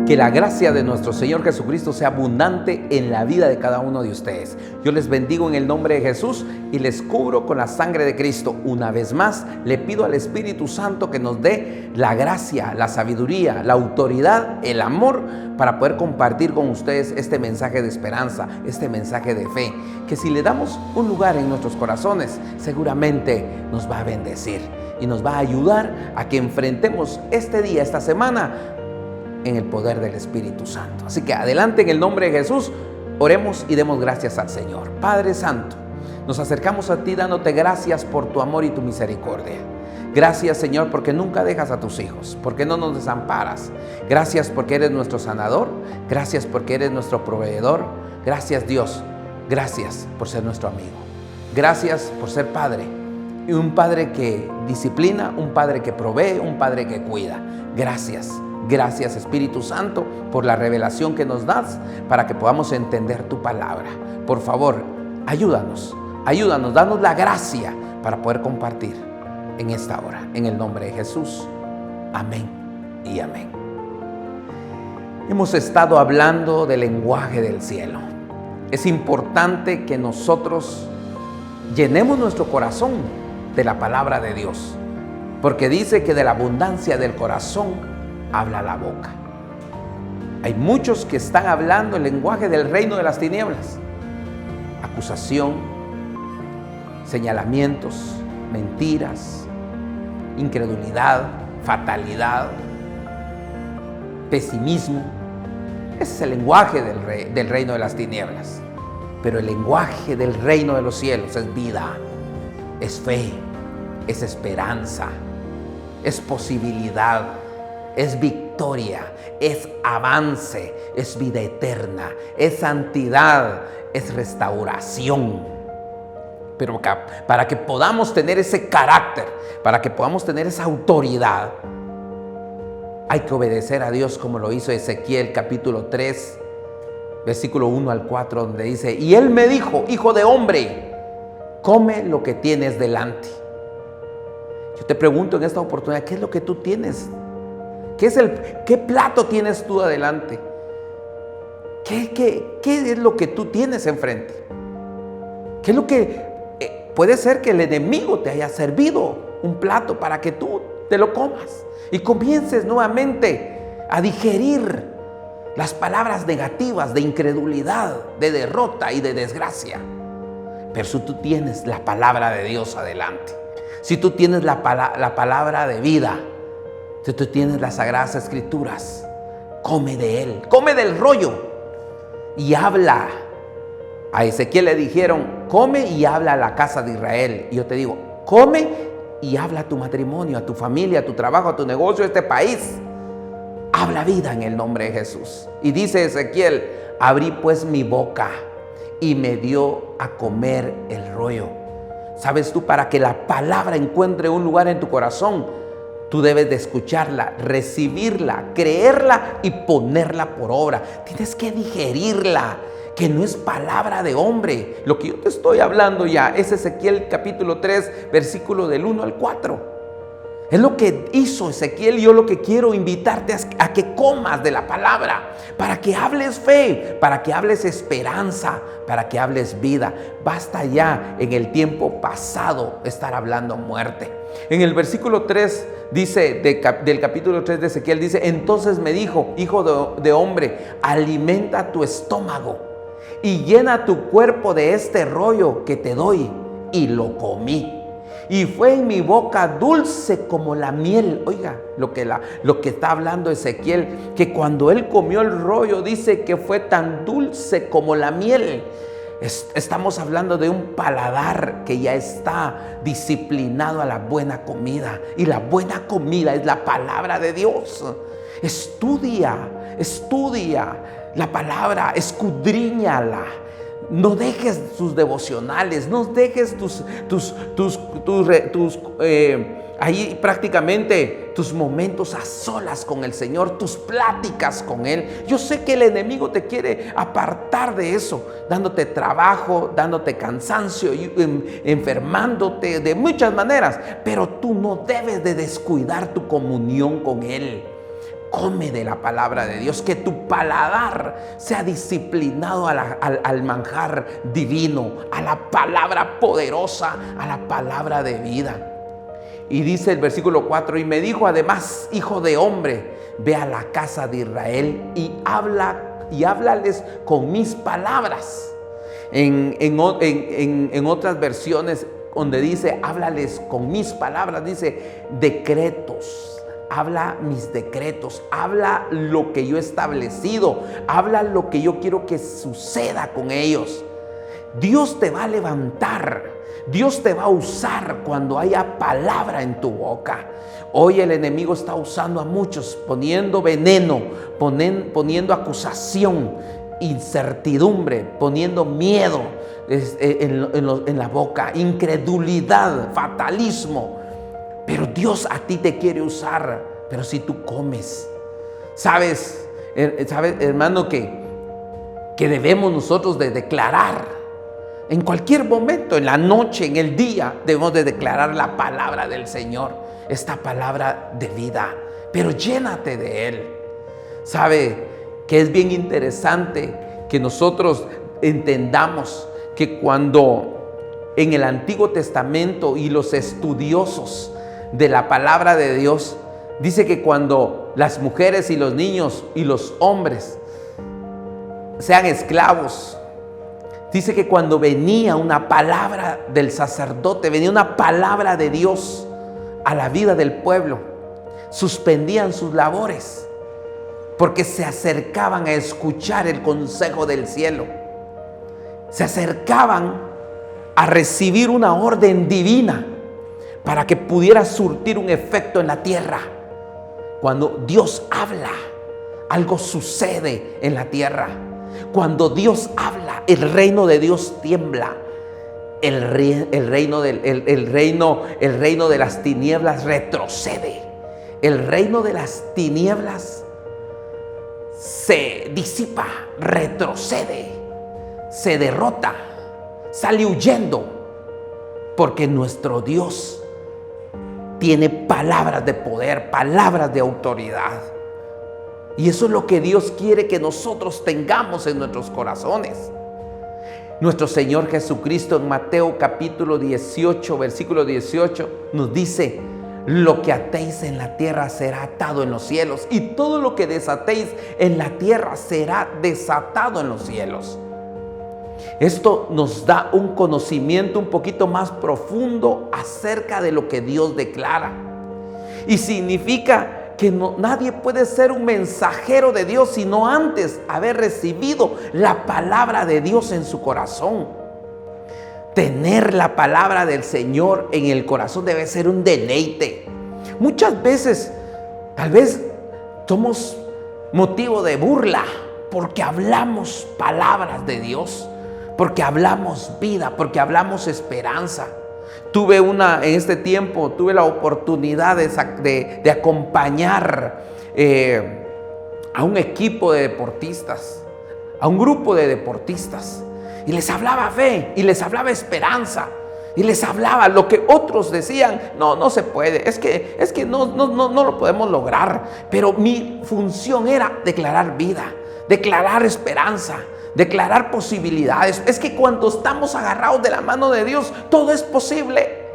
Que la gracia de nuestro Señor Jesucristo sea abundante en la vida de cada uno de ustedes. Yo les bendigo en el nombre de Jesús y les cubro con la sangre de Cristo. Una vez más, le pido al Espíritu Santo que nos dé la gracia, la sabiduría, la autoridad, el amor para poder compartir con ustedes este mensaje de esperanza, este mensaje de fe. Que si le damos un lugar en nuestros corazones, seguramente nos va a bendecir y nos va a ayudar a que enfrentemos este día, esta semana, en el poder del Espíritu Santo. Así que adelante en el nombre de Jesús, oremos y demos gracias al Señor. Padre Santo, nos acercamos a ti dándote gracias por tu amor y tu misericordia. Gracias, Señor, porque nunca dejas a tus hijos, porque no nos desamparas. Gracias porque eres nuestro sanador. Gracias porque eres nuestro proveedor. Gracias, Dios. Gracias por ser nuestro amigo. Gracias por ser Padre. Y un Padre que disciplina, un Padre que provee, un Padre que cuida. Gracias. Gracias, Espíritu Santo, por la revelación que nos das para que podamos entender tu palabra. Por favor, ayúdanos, danos la gracia para poder compartir en esta hora. En el nombre de Jesús. Amén y amén. Hemos estado hablando del lenguaje del cielo. Es importante que nosotros llenemos nuestro corazón de la palabra de Dios, porque dice que de la abundancia del corazón habla la boca. Hay muchos que están hablando el lenguaje del reino de las tinieblas. Acusación, señalamientos, mentiras, incredulidad, fatalidad, pesimismo. Ese es el lenguaje del reino de las tinieblas. Pero el lenguaje del reino de los cielos es vida, es fe, es esperanza, es posibilidad, es victoria, es avance, es vida eterna, es santidad, es restauración. Pero para que podamos tener ese carácter, para que podamos tener esa autoridad, hay que obedecer a Dios como lo hizo Ezequiel capítulo 3, versículo 1 al 4, donde dice: y él me dijo, hijo de hombre, come lo que tienes delante. Yo te pregunto en esta oportunidad, ¿qué es lo que tú tienes? ¿Qué plato tienes tú adelante? ¿Qué es lo que tú tienes enfrente? ¿Qué es lo que puede ser que el enemigo te haya servido un plato para que tú te lo comas y comiences nuevamente a digerir las palabras negativas de incredulidad, de derrota y de desgracia? Pero si tú tienes la palabra de Dios adelante, si tú tienes la palabra de vida, si tú tienes las Sagradas Escrituras, come de él, come del rollo y habla. A Ezequiel le dijeron: come y habla a la casa de Israel. Y yo te digo, come y habla a tu matrimonio, a tu familia, a tu trabajo, a tu negocio, a este país. Habla vida en el nombre de Jesús. Y dice Ezequiel: abrí pues mi boca y me dio a comer el rollo. ¿Sabes tú? Para que la palabra encuentre un lugar en tu corazón, tú debes de escucharla, recibirla, creerla y ponerla por obra. Tienes que digerirla, que no es palabra de hombre. Lo que yo te estoy hablando ya es Ezequiel capítulo 3, versículo del 1 al 4. Es lo que hizo Ezequiel y yo lo que quiero invitarte a que comas de la palabra, para que hables fe, para que hables esperanza, para que hables vida. Basta ya en el tiempo pasado estar hablando muerte. En el versículo 3 dice, del capítulo 3 de Ezequiel, dice: entonces me dijo, hijo de hombre, alimenta tu estómago y llena tu cuerpo de este rollo que te doy. Y lo comí. Y fue en mi boca dulce como la miel. Oiga, lo que está hablando Ezequiel, que cuando él comió el rollo, dice que fue tan dulce como la miel. Estamos hablando de un paladar que ya está disciplinado a la buena comida. Y la buena comida es la palabra de Dios. Estudia la palabra, escudriñala. No dejes tus devocionales, no dejes ahí prácticamente tus momentos a solas con el Señor, tus pláticas con Él. Yo sé que el enemigo te quiere apartar de eso, dándote trabajo, dándote cansancio, enfermándote de muchas maneras, pero tú no debes de descuidar tu comunión con Él. come de la palabra de Dios, que tu paladar sea disciplinado al manjar divino, a la palabra poderosa, a la palabra de vida. Y dice el versículo 4, y me dijo además, hijo de hombre, ve a la casa de Israel y háblales con mis palabras. En otras versiones donde dice, háblales con mis palabras, dice decretos. Habla mis decretos, habla lo que yo he establecido, habla lo que yo quiero que suceda con ellos. Dios te va a levantar, Dios te va a usar cuando haya palabra en tu boca. Hoy el enemigo está usando a muchos, poniendo veneno, poniendo acusación, incertidumbre, poniendo miedo en la boca, incredulidad, fatalismo. Pero Dios a ti te quiere usar, pero si tú comes. ¿Sabes, hermano, que debemos nosotros de declarar? En cualquier momento, en la noche, en el día, debemos de declarar la palabra del Señor. Esta palabra de vida, pero llénate de Él. ¿Sabe que es bien interesante que nosotros entendamos que cuando en el Antiguo Testamento y los estudiosos de la palabra de Dios, dice que cuando las mujeres y los niños y los hombres sean esclavos, dice que cuando venía una palabra del sacerdote, venía una palabra de Dios a la vida del pueblo, suspendían sus labores porque se acercaban a escuchar el consejo del cielo, se acercaban a recibir una orden divina para que pudiera surtir un efecto en la tierra. Cuando Dios habla, algo sucede en la tierra. Cuando Dios habla, el reino de Dios tiembla. El reino de las tinieblas retrocede. El reino de las tinieblas se disipa, retrocede, se derrota, sale huyendo, porque nuestro Dios tiene palabras de poder, palabras de autoridad. Y eso es lo que Dios quiere que nosotros tengamos en nuestros corazones. Nuestro Señor Jesucristo en Mateo capítulo 18, versículo 18, nos dice: lo que atéis en la tierra será atado en los cielos, y todo lo que desatéis en la tierra será desatado en los cielos. Esto nos da un conocimiento un poquito más profundo acerca de lo que Dios declara. Y significa que nadie puede ser un mensajero de Dios sino antes haber recibido la palabra de Dios en su corazón. Tener la palabra del Señor en el corazón debe ser un deleite. Muchas veces, tal vez, somos motivo de burla porque hablamos palabras de Dios, porque hablamos vida, porque hablamos esperanza. En este tiempo tuve la oportunidad de acompañar a un equipo de deportistas, a un grupo de deportistas, y les hablaba fe, y les hablaba esperanza, y les hablaba lo que otros decían: no se puede, es que no lo podemos lograr. Pero mi función era declarar vida, declarar esperanza, declarar posibilidades. Es que cuando estamos agarrados de la mano de Dios, todo es posible.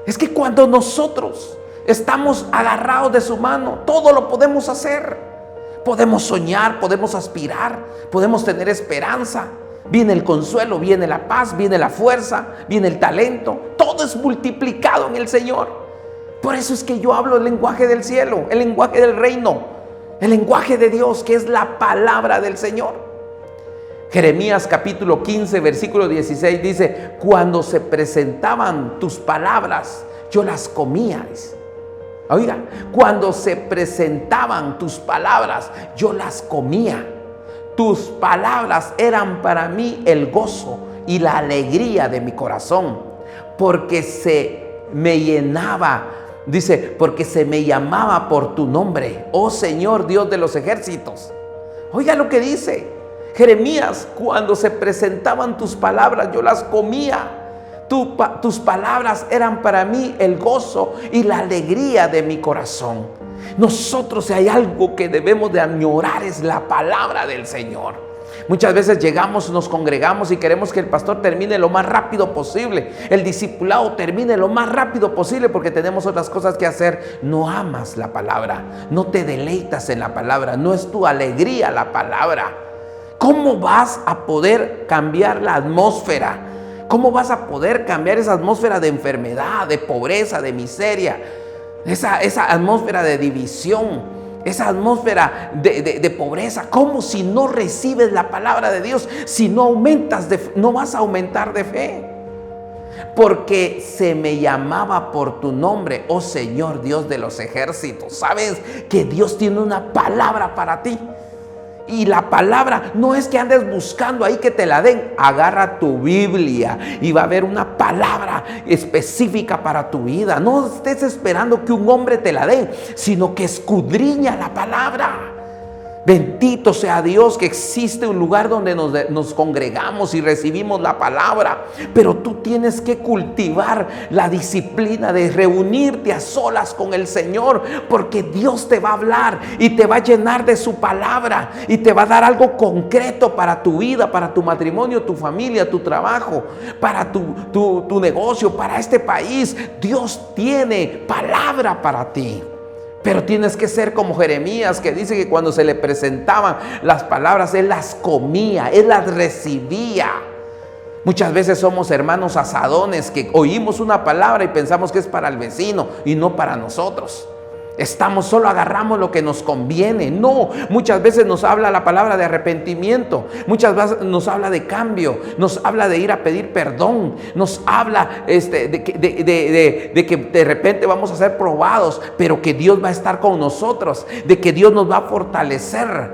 Es que cuando nosotros estamos agarrados de su mano, todo lo podemos hacer. Podemos soñar, podemos aspirar, podemos tener esperanza. Viene el consuelo, viene la paz, viene la fuerza, viene el talento. Todo es multiplicado en el Señor. Por eso es que yo hablo el lenguaje del cielo, el lenguaje del reino, el lenguaje de Dios, que es la palabra del Señor. Jeremías capítulo 15, versículo 16 dice: cuando se presentaban tus palabras, yo las comía. Oiga, cuando se presentaban tus palabras, yo las comía. Tus palabras eran para mí el gozo y la alegría de mi corazón, porque se me llenaba, dice, porque se me llamaba por tu nombre, oh Señor Dios de los ejércitos. Oiga lo que dice Jeremías: cuando se presentaban tus palabras, yo las comía. Tus palabras eran para mí el gozo y la alegría de mi corazón. Nosotros, si hay algo que debemos de añorar, es la palabra del Señor. Muchas veces llegamos, nos congregamos y queremos que el pastor termine lo más rápido posible, el discipulado termine lo más rápido posible porque tenemos otras cosas que hacer. No amas la palabra, no te deleitas en la palabra, no es tu alegría la palabra. ¿Cómo vas a poder cambiar la atmósfera? ¿Cómo vas a poder cambiar esa atmósfera de enfermedad, de pobreza, de miseria? Esa atmósfera de división, esa atmósfera de pobreza. ¿Cómo si no recibes la palabra de Dios? Si no no vas a aumentar de fe. Porque se me llamaba por tu nombre, oh Señor Dios de los ejércitos. ¿Sabes que Dios tiene una palabra para ti? Y la palabra no es que andes buscando ahí que te la den. Agarra tu Biblia y va a haber una palabra específica para tu vida. No estés esperando que un hombre te la dé, sino que escudriña la palabra. Bendito sea Dios que existe un lugar donde nos congregamos y recibimos la palabra. Pero tú tienes que cultivar la disciplina de reunirte a solas con el Señor, porque Dios te va a hablar y te va a llenar de su palabra y te va a dar algo concreto para tu vida, para tu matrimonio, tu familia, tu trabajo, para tu negocio, para este país. Dios tiene palabra para ti. Pero tienes que ser como Jeremías, que dice que cuando se le presentaban las palabras, él las comía, él las recibía. Muchas veces somos hermanos asadones que oímos una palabra y pensamos que es para el vecino y no para nosotros. Solo agarramos lo que nos conviene. No, muchas veces nos habla la palabra de arrepentimiento, muchas veces nos habla de cambio, nos habla de ir a pedir perdón, nos habla de que de repente vamos a ser probados, pero que Dios va a estar con nosotros, de que Dios nos va a fortalecer.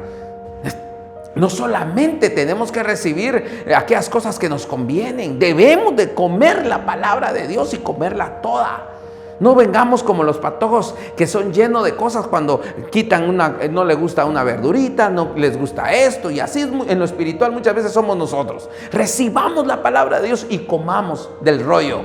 No solamente tenemos que recibir aquellas cosas que nos convienen, debemos de comer la palabra de Dios y comerla toda. No vengamos como los patojos que son llenos de cosas cuando quitan no les gusta una verdurita, no les gusta esto, y así en lo espiritual muchas veces somos nosotros. Recibamos la palabra de Dios y comamos del rollo,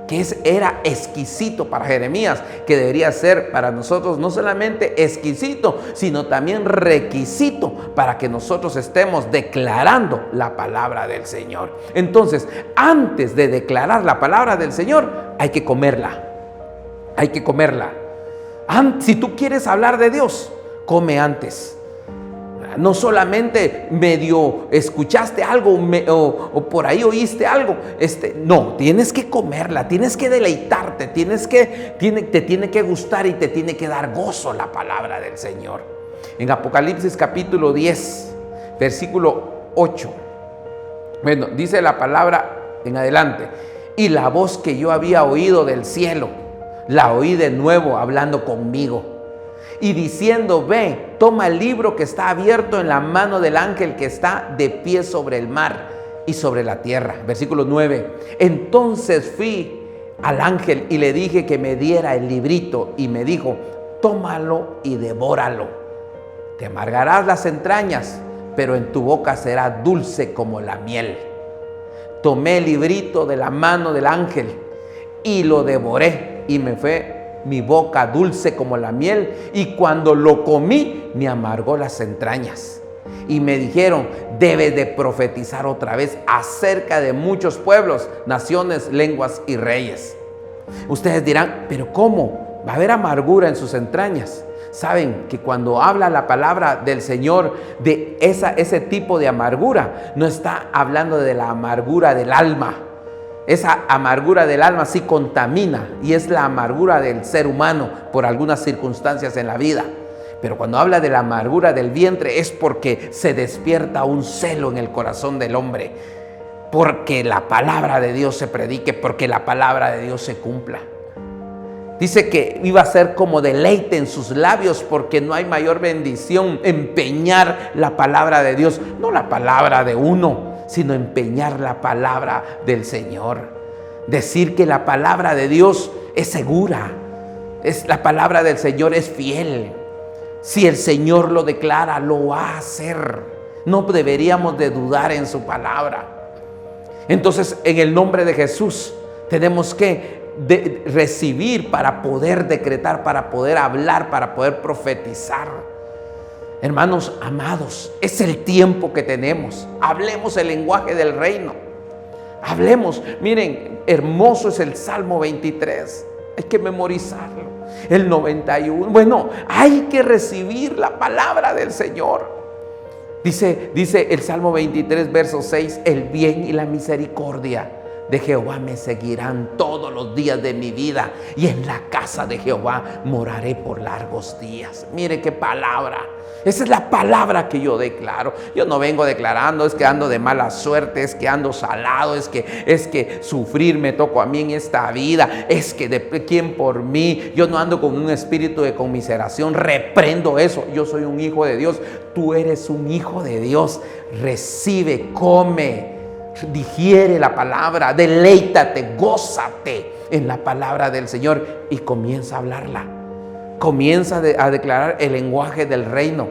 que era exquisito para Jeremías, que debería ser para nosotros no solamente exquisito, sino también requisito para que nosotros estemos declarando la palabra del Señor. Entonces, antes de declarar la palabra del Señor, hay que comerla. Hay que comerla. Si tú quieres hablar de Dios, come antes. No solamente medio escuchaste algo o por ahí oíste algo. No, tienes que comerla, tienes que deleitarte, te tiene que gustar y te tiene que dar gozo la palabra del Señor. En Apocalipsis capítulo 10, versículo 8. Bueno, dice la palabra en adelante. Y la voz que yo había oído del cielo, la oí de nuevo hablando conmigo y diciendo: ve, toma el libro que está abierto en la mano del ángel que está de pie sobre el mar y sobre la tierra. Versículo 9. Entonces fui al ángel y le dije que me diera el librito, y me dijo: tómalo y devóralo. Te amargarás las entrañas, pero en tu boca será dulce como la miel. Tomé el librito de la mano del ángel y lo devoré, y me fue mi boca dulce como la miel, y cuando lo comí me amargó las entrañas. Y me dijeron: debes de profetizar otra vez acerca de muchos pueblos, naciones, lenguas y reyes. Ustedes dirán: ¿pero cómo? ¿Va a haber amargura en sus entrañas? Saben que cuando habla la palabra del Señor de ese tipo de amargura, no está hablando de la amargura del alma. Esa amargura del alma sí contamina, y es la amargura del ser humano por algunas circunstancias en la vida. Pero cuando habla de la amargura del vientre, es porque se despierta un celo en el corazón del hombre, porque la palabra de Dios se predique, porque la palabra de Dios se cumpla. Dice que iba a ser como deleite en sus labios, porque no hay mayor bendición empeñar la palabra de Dios, no la palabra de uno, sino empeñar la palabra del Señor. Decir que la palabra de Dios es segura, la palabra del Señor es fiel. Si el Señor lo declara, lo va a hacer. No deberíamos de dudar en su palabra. Entonces, en el nombre de Jesús, Tenemos que recibir para poder decretar, para poder hablar, para poder profetizar. Hermanos amados, es el tiempo que tenemos. Hablemos el lenguaje del reino. Hablemos. Miren, hermoso es el Salmo 23. Hay que memorizarlo. El 91. Bueno, hay que recibir la palabra del Señor. Dice el Salmo 23, verso 6, el bien y la misericordia de Jehová me seguirán todos los días de mi vida, y en la casa de Jehová moraré por largos días. Mire qué palabra. Esa es la palabra que yo declaro. Yo no vengo declarando, es que ando de mala suerte, es que ando salado, es que sufrir me tocó a mí en esta vida, es que de quién por mí. Yo no ando con un espíritu de conmiseración. Reprendo eso. Yo soy un hijo de Dios. Tú eres un hijo de Dios. Recibe, come, digiere la palabra, deleítate, gózate en la palabra del Señor y comienza a hablarla. Comienza a declarar el lenguaje del reino,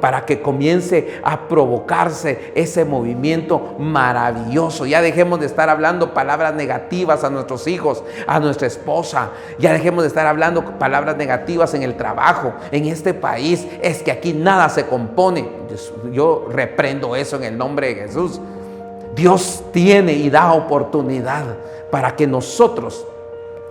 para que comience a provocarse ese movimiento maravilloso. Ya dejemos de estar hablando palabras negativas a nuestros hijos, a nuestra esposa. Ya dejemos de estar hablando palabras negativas en el trabajo, en este país. Es que aquí nada se compone. Yo reprendo eso en el nombre de Jesús. Dios tiene y da oportunidad para que nosotros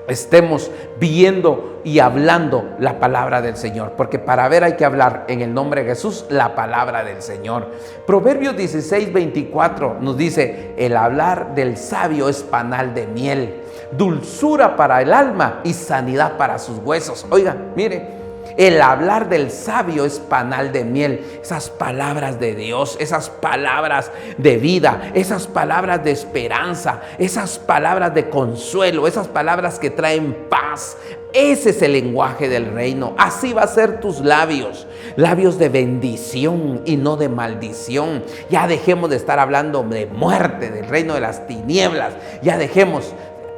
estemos viendo y hablando la palabra del Señor, porque para ver hay que hablar en el nombre de Jesús la palabra del Señor. Proverbios 16:24 nos dice: el hablar del sabio es panal de miel, dulzura para el alma y sanidad para sus huesos. Oiga, mire, el hablar del sabio es panal de miel. Esas palabras de Dios, esas palabras de vida, esas palabras de esperanza, esas palabras de consuelo, esas palabras que traen paz. Ese es el lenguaje del reino. Así va a ser tus labios, labios de bendición y no de maldición. Ya dejemos de estar hablando de muerte, del reino de las tinieblas. Ya dejemos,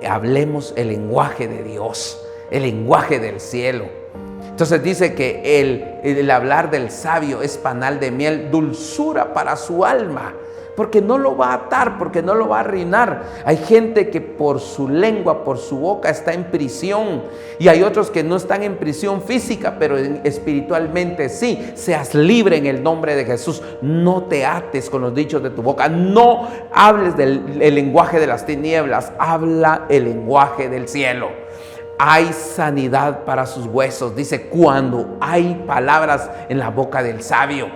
hablemos el lenguaje de Dios, el lenguaje del cielo. Entonces dice que el hablar del sabio es panal de miel, dulzura para su alma, porque no lo va a atar, porque no lo va a arruinar. Hay gente que por su lengua, por su boca está en prisión, y hay otros que no están en prisión física, pero espiritualmente sí. Seas libre en el nombre de Jesús. No te ates con los dichos de tu boca. No hables el lenguaje de las tinieblas. Habla el lenguaje del cielo. Hay sanidad para sus huesos, dice, cuando hay palabras en la boca del sabio.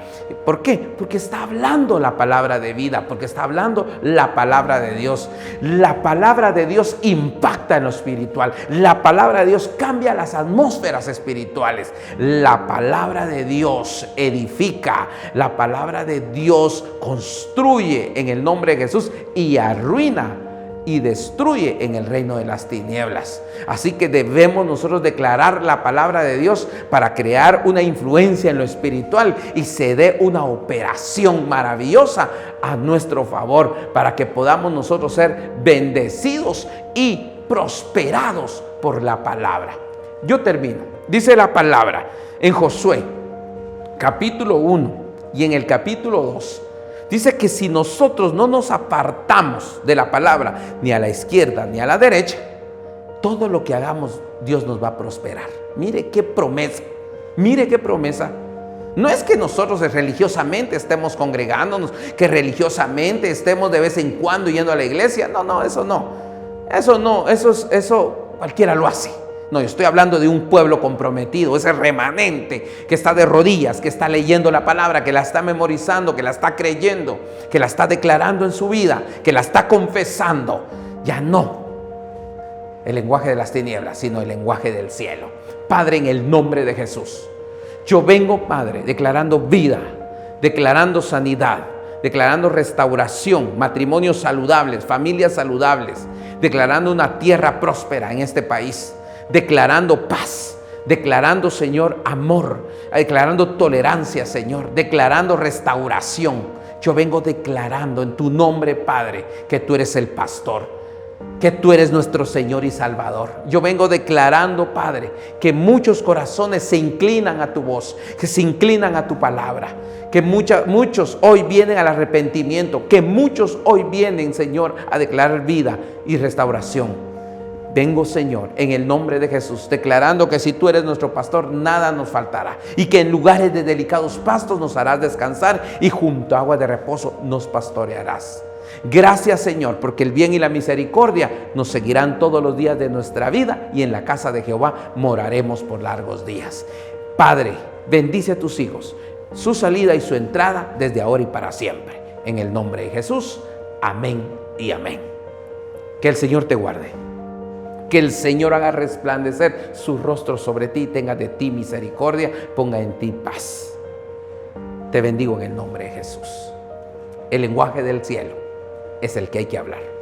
¿Por qué? Porque está hablando la palabra de vida, porque está hablando la palabra de Dios. La palabra de Dios impacta en lo espiritual. La palabra de Dios cambia las atmósferas espirituales. La palabra de Dios edifica. La palabra de Dios construye en el nombre de Jesús y arruina y destruye en el reino de las tinieblas. Así que debemos nosotros declarar la palabra de Dios para crear una influencia en lo espiritual y se dé una operación maravillosa a nuestro favor, para que podamos nosotros ser bendecidos y prosperados por la palabra. Yo termino. Dice la palabra en Josué capítulo 1 y en el capítulo 2. Dice que si nosotros no nos apartamos de la palabra, ni a la izquierda ni a la derecha, todo lo que hagamos, Dios nos va a prosperar. Mire qué promesa, mire qué promesa. No es que nosotros religiosamente estemos congregándonos, que religiosamente estemos de vez en cuando yendo a la iglesia. No, eso cualquiera lo hace. No, yo estoy hablando de un pueblo comprometido, ese remanente que está de rodillas, que está leyendo la palabra, que la está memorizando, que la está creyendo, que la está declarando en su vida, que la está confesando. Ya no el lenguaje de las tinieblas, sino el lenguaje del cielo. Padre, en el nombre de Jesús, yo vengo, Padre, declarando vida, declarando sanidad, declarando restauración, matrimonios saludables, familias saludables, declarando una tierra próspera en este país, declarando paz, declarando, Señor, amor, declarando tolerancia, Señor, declarando restauración. Yo vengo declarando en tu nombre, Padre, que tú eres el pastor. que tú eres nuestro Señor y Salvador. Yo vengo declarando, Padre, que muchos corazones se inclinan a tu voz, que se inclinan a tu palabra, que muchos hoy vienen al arrepentimiento, que muchos hoy vienen, Señor, a declarar vida y restauración. Vengo, Señor, en el nombre de Jesús, declarando que si tú eres nuestro pastor, nada nos faltará, y que en lugares de delicados pastos nos harás descansar, y junto a agua de reposo nos pastorearás. Gracias, Señor, porque el bien y la misericordia nos seguirán todos los días de nuestra vida, y en la casa de Jehová moraremos por largos días. Padre, bendice a tus hijos, su salida y su entrada desde ahora y para siempre. En el nombre de Jesús, amén y amén. Que el Señor te guarde. Que el Señor haga resplandecer su rostro sobre ti, tenga de ti misericordia, ponga en ti paz. Te bendigo en el nombre de Jesús. El lenguaje del cielo es el que hay que hablar.